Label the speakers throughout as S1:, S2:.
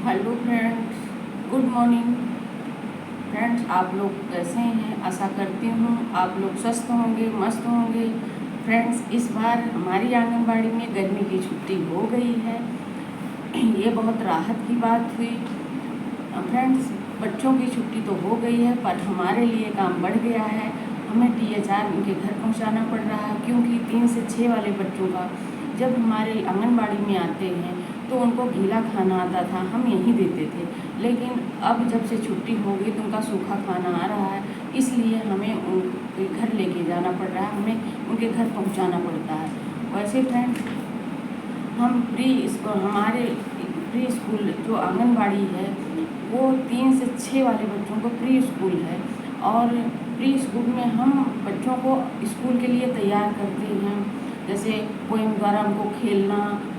S1: Hello friends, good morning friends. आप लोग कैसे हैं? आशा करती हूँ आप लोग स्वस्थ होंगे, मस्त होंगे। फ्रेंड्स, इस बार हमारी आंगनबाड़ी में गर्मी की छुट्टी हो गई है। ये बहुत राहत की बात हुई। फ्रेंड्स, बच्चों की छुट्टी तो हो गई है, पर हमारे लिए काम बढ़ गया है। हमें THR उनके घर पहुंचाना पड़ रहा है, क्योंकि 3 से 6 वाले बच्चों का जब हमारे आंगनबाड़ी में आते हैं तो उनको गीला खाना आता था, हम यहीं देते थे। लेकिन अब जब से छुट्टी हो गई तो उनका सूखा खाना आ रहा है, इसलिए हमें उनके घर लेके जाना पड़ रहा है, हमें उनके घर पहुंचाना पड़ता है। वैसे फ्रेंड्स, हमारे प्री स्कूल जो आंगनबाड़ी है वो 3 से 6 वाले बच्चों को प्री स्कूल है, और प्री स्कूल में हम बच्चों को स्कूल के लिए तैयार करते हैं। जैसे पोएम द्वारा उनको खेलना,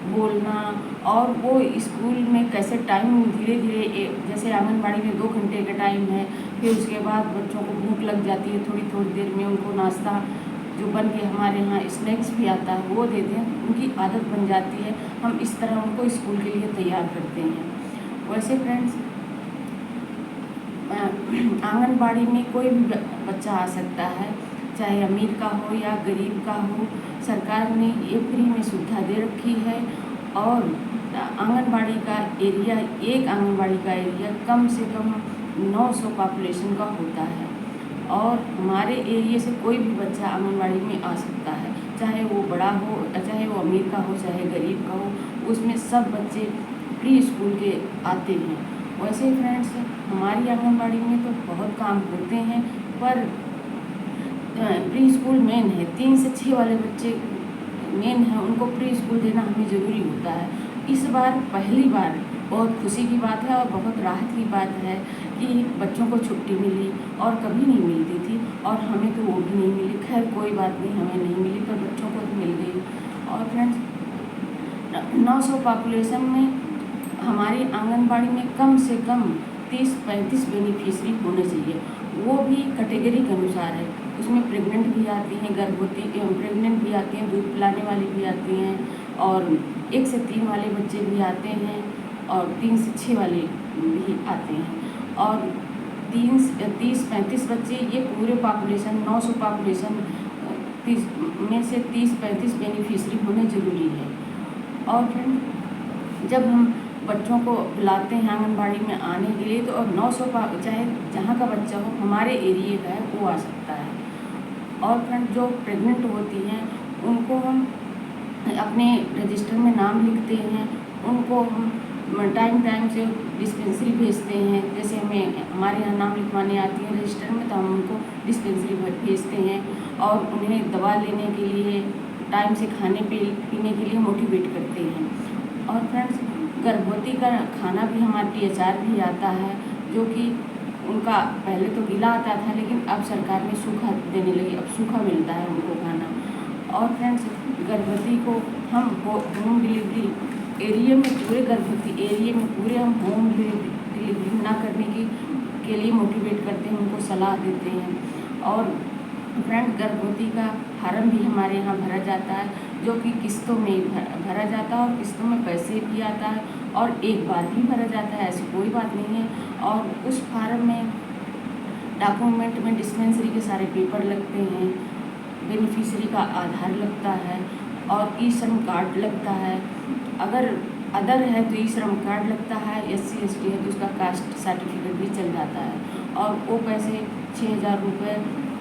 S1: बोलना, और वो स्कूल में कैसे टाइम धीरे धीरे, जैसे आंगनबाड़ी में 2 घंटे का टाइम है, फिर उसके बाद बच्चों को भूख लग जाती है, थोड़ी थोड़ी देर में उनको नाश्ता जो बन के हमारे यहाँ स्नैक्स भी आता है वो देते हैं, उनकी आदत बन जाती है। हम इस तरह उनको स्कूल के लिए तैयार करते हैं। वैसे फ्रेंड्स, आंगनबाड़ी में कोई भी बच्चा आ सकता है, चाहे अमीर का हो या गरीब का हो। सरकार ने ये फ्री में सुविधा दे रखी है, और आंगनबाड़ी का एरिया, एक आंगनबाड़ी का एरिया कम से कम 900 पॉपुलेशन का होता है, और हमारे एरिया से कोई भी बच्चा आंगनबाड़ी में आ सकता है, चाहे वो बड़ा हो, चाहे वो अमीर का हो, चाहे गरीब का हो। उसमें सब बच्चे प्री स्कूल के आते हैं। वैसे फ्रेंड्स, हमारी आंगनबाड़ी में तो बहुत काम होते हैं, पर प्री स्कूल मेन है। 3 से 6 वाले बच्चे मेन हैं, उनको प्री स्कूल देना हमें ज़रूरी होता है। इस बार पहली बार बहुत खुशी की बात है और बहुत राहत की बात है कि बच्चों को छुट्टी मिली, और कभी नहीं मिलती थी, और हमें तो वो भी नहीं मिली। खैर कोई बात नहीं, हमें नहीं मिली, पर बच्चों को तो मिल गई। और फ्रेंड्स, 900 पॉपुलेशन में हमारी आंगनबाड़ी में कम से कम 30-35 बेनिफिशरी होने चाहिए। वो भी कैटेगरी के अनुसार है। उसमें प्रेग्नेंट भी आती हैं, गर्भवती प्रेग्नेंट भी आती हैं, दूध पिलाने वाली भी आती हैं, और 1 से 3 वाले बच्चे भी आते हैं, और 3 से 6 वाले भी आते हैं। और 30-35 बच्चे, ये पूरे पॉपुलेशन 900 पॉपुलेशन 30 में से 30-35 बेनिफिशरी होने ज़रूरी है। और फिर जब हम बच्चों को बुलाते हैं आंगनबाड़ी में आने के लिए, तो और 900 चाहे जहाँ का बच्चा हो, हमारे एरिए का है, वो आ सकता है। और फ्रेंड, जो प्रेग्नेंट होती हैं उनको हम अपने रजिस्टर में नाम लिखते हैं, उनको हम टाइम टाइम से डिस्पेंसरी भेजते हैं। जैसे हमारे यहाँ नाम लिखवाने आती है रजिस्टर में, तो हम उनको डिस्पेंसरी भेजते हैं, और उन्हें दवा लेने के लिए, टाइम से खाने पीने के लिए मोटिवेट करते हैं। और फ्रेंड्स, गर्भवती का खाना भी हमारा THR भी आता है, जो कि उनका पहले तो गीला आता था, लेकिन अब सरकार ने सूखा देने लगी, अब सूखा मिलता है उनको खाना। और फ्रेंड्स, गर्भवती को हम होम डिलीवरी एरिया में, पूरे गर्भवती एरिया में पूरे हम होम डिलीवरी ना करने के लिए मोटिवेट करते हैं, उनको सलाह देते हैं। और फ्रेंड, गर्भवती का फार्म भी हमारे यहाँ भरा जाता है, जो कि किस्तों में भरा जाता है, और किस्तों में पैसे भी आता है, और एक बार भी भरा जाता है, ऐसी कोई बात नहीं है। और उस फार्म में डॉक्यूमेंट में डिस्पेंसरी के सारे पेपर लगते हैं, बेनिफिशरी का आधार लगता है, और ई-श्रम कार्ड लगता है। अगर अदर है तो ई-श्रम कार्ड लगता है, SC ST है तो उसका कास्ट सर्टिफिकेट भी चल जाता है। और वो पैसे 6,000 रुपये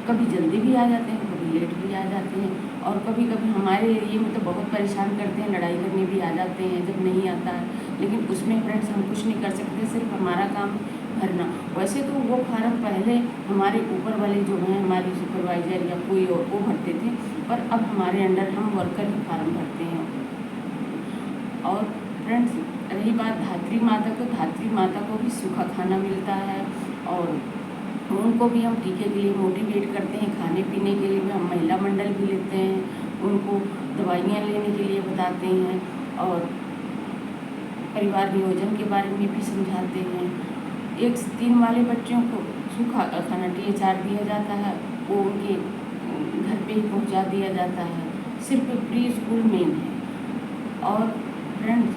S1: कभी जल्दी भी आ जाते हैं, कभी लेट भी आ जाते हैं, और कभी कभी हमारे एरिए में तो बहुत परेशान करते हैं, लड़ाई करने भी आ जाते हैं जब नहीं आता है। लेकिन उसमें फ्रेंड्स हम कुछ नहीं कर सकते, सिर्फ हमारा काम भरना। वैसे तो वो फार्म पहले हमारे ऊपर वाले जो हैं, हमारे सुपरवाइज़र या कोई और, वो भरते थे, पर अब हमारे अंडर हम वर्कर ही फार्म भरते हैं। और फ्रेंड्स, रही बात धात्री माता को, धात्री माता को भी सूखा खाना मिलता है, और उनको भी हम टीके के लिए मोटिवेट करते हैं। खाने पीने के लिए भी हम महिला मंडल भी लेते हैं, उनको दवाइयाँ लेने के लिए बताते हैं, और परिवार नियोजन के बारे में भी समझाते हैं। 1 से 3 वाले बच्चों को सूखा खाना THR दिया जाता है, वो उनके घर पे ही पहुंचा दिया जाता है। सिर्फ प्री स्कूल मेन है। और फ्रेंड्स,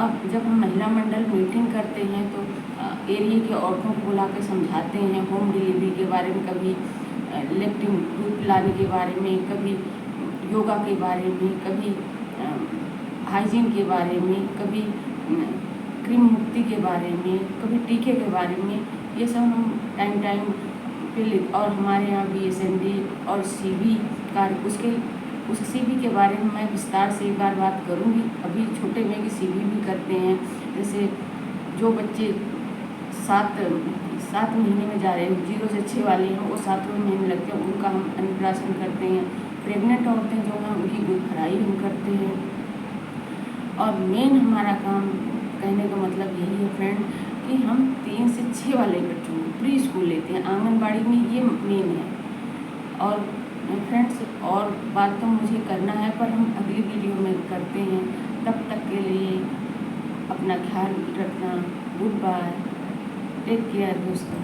S1: अब जब हम महिला मंडल मीटिंग करते हैं तो एरिया के औरतों को बुला के समझाते हैं होम डिलीवरी के बारे में, कभी लैक्टिन दूध पिलाने के बारे में, कभी योगा के बारे में, कभी हाइजीन के बारे में, कभी क्रीम मुक्ति के बारे में, कभी टीके के बारे में। ये सब हम टाइम पे और हमारे यहाँ BSND और CV कार्य उस CV के बारे में मैं विस्तार से एक बार बात करूँगी। अभी छोटे में कि CV भी करते हैं, जैसे जो बच्चे 7 महीने में जा रहे हैं, 0 से 6 वाले हैं, वो 7वें महीने लगते हैं, उनका हम अन्नप्राशन करते हैं। प्रेग्नेंट औरतें जो हैं उनकी दूध भराई हम करते हैं। और मेन हमारा काम कहने का मतलब यही है फ्रेंड कि हम 3 से 6 वाले बच्चों को प्री स्कूल लेते हैं, आंगनबाड़ी में ये मेन है। और फ्रेंड्स और बात तो मुझे करना है, पर हम अगली वीडियो में करते हैं। तब तक के लिए अपना ख्याल रखना। गुड बाय, टेक केयर दोस्तों।